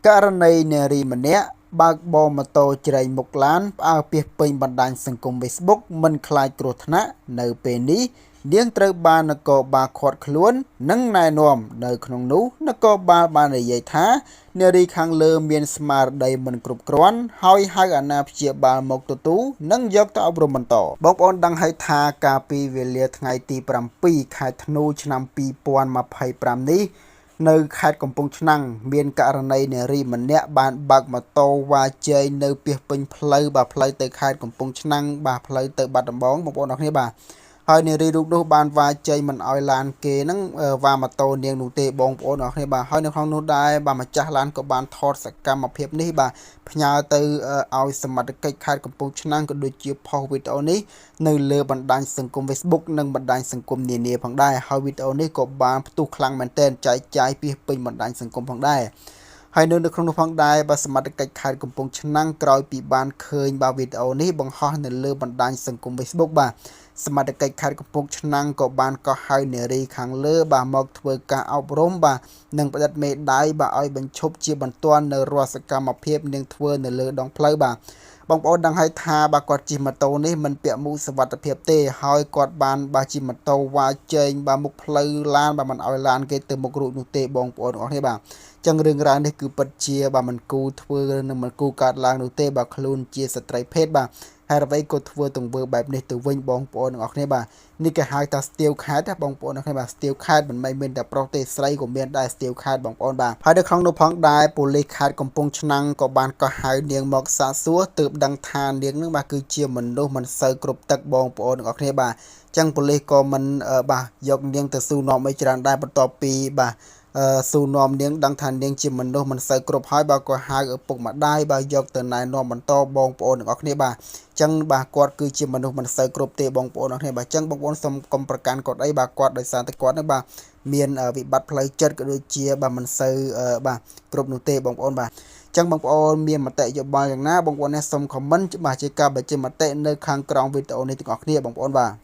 ករណីនារីម្នាក់បើកបរម៉ូតូជ្រែងមុខឡានផ្អើលពាសពេញបណ្ដាញសង្គម Facebook មិនខ្លាចគ្រោះថ្នាក់នៅពេលនេះនាងត្រូវបាននគរបាលឃាត់ខ្លួននិងណែនាំនៅក្នុងនោះនគរបាលបាននិយាយថានារីខាងលើមានស្មារតីមិនគ្រប់គ្រាន់ហើយហៅអាណាព្យាបាលមកទទួលនិងយកទៅអប់រំបន្តបងប្អូនដឹងហើយថាកាលពីវេលាថ្ងៃទី7ខែធ្នូឆ្នាំ2025នេះនៅខេត្តកំពង់ឆ្នាំងមានករណីនារីម្នាក់បានបើកម៉ូតូវ៉ាជែងនៅពាសពេញផ្លូវផ្លូវទៅខេត្តកំពង់ឆ្នាំងផ្លូវទៅបាត់ដំបងបងប្អូនអរគ្នាបាទហើយនារីរូបនោះបានវ៉ាជែងមិនឲ្យឡានគេហ្នឹងវ៉ាម៉ូតូនាងនោះទេបងប្អូនអរគ្នាបាទហើយនៅក្នុងនោះដែរបាទម្ចាស់ឡានក៏បានថតសកម្មភាពនេះបាទផ្ញើទៅឲ្យសមត្ថកិច្ចខេត្តកំពង់ឆ្នាំងក៏ដូចជាផុសវីដេអូនេះនៅលើបណ្ដាញសង្គម Facebook និងបណ្ដាញសង្គមនានាផងដែរហើយវីដេអូនេះក៏បានផ្ទុះខ្លាំងមែនទែនចែកចាយពាសពេញបណ្ដាញសង្គមផងដែរហើយនៅក្នុងនោះផងដែរបាទសមត្ថកិច្ចខេត្តកំពង់ឆ្នាំងក្រោយពីបានឃើញបាទវីដេអូនេះបង្ហោះនៅលើបណ្ដាញសង្គម Facebook បាទសមត្ថកិច្ចខេត្តកំពង់ឆ្នាំងក៏បានកោះហៅនារីខាងលើបាទមកធ្វើការអប់រំបាទនិងផ្តិតមេដាយបាទឲ្យបញ្ឈប់ជាបន្ទាន់នៅរាល់សកម្មភាពនាងធ្វើនៅលើដងផ្លូវបាទបងប្អូនដឹងហើយថាបាទគាត់ជិះម៉ូតូនេះមិនពាក់មួកសុវត្ថិភាពទេហើយគាត់បានបាទជិះម៉ូតូវ៉ាជែងបាទមុខផ្លូវឡានបាទមិនឲ្យឡានគេទៅមុខរួចនោះទេបងប្អូនទាំងអស់គ្នាបាទចឹងរឿងរ៉ាវនេះគឺពិតជាបាទមិនគូធ្វើនិងមិនគូកើតឡើងនោះទេបាទខ្លួនជាស្ត្រីភេទបាទហើយអ្វីក៏ធ្វើទង្វើបែបនេះទៅវិញបងប្អូនទាំងអស់គ្នាបាទនេះគេហៅថាស្ទាវខេតបងប្អូនទាំងអស់គ្នាបាទស្ទាវខេតមិនមែនមានតែប្រុសទេស្រីក៏មានដែរស្ទាវខេតបងប្អូនបាទហើយនៅក្នុងនោះផងដែរប៉ូលីសខេត្តកំពង់ឆ្នាំងក៏បានកោះហៅនាងមកសាកសួរទើបដឹងថានាងនឹងបាទគឺជាមនុស្សមិនសូវគ្រប់ទឹកបងប្អូនទាំងអស់គ្នាបាទចឹងប៉ូលីសក៏មិនបាទយកនាងទៅស៊ូនាំអីច្រើនដែរបន្ទាប់ពីបាទស៊ូនាំនាងដឹងថានាងជាមនុស្សមិនសូវគ្រប់ហើយបាទក៏ហៅឪពុកម្ដាយបាទយកទៅណែនាំបន្តបងប្អូនទាំងអស់គ្នាបាទចឹងបាទគាត់គឺជាមនុស្សមិនសូវគ្រប់ទេបងប្អូនទាំងអស់គ្នាបាទចឹងបងប្អូនសូមកុំប្រកាន់គាត់អីបាទគាត់ដោយសារតែគាត់នេះបាទមានវិបត្តិផ្លូវចិត្តក៏ដូចជាបាទមិនសូវបាទគ្រប់នោះទេបងប្អូនបាទចឹងបងប្អូនមានមតិយោបល់យ៉ាងណាបងប្អូននេះសូមខមមិនបាទជាការបញ្ចេញមតិនៅខាងក្រោមវីដេអូនេះទាំងអស់គ្នាបងប្អូនបាទ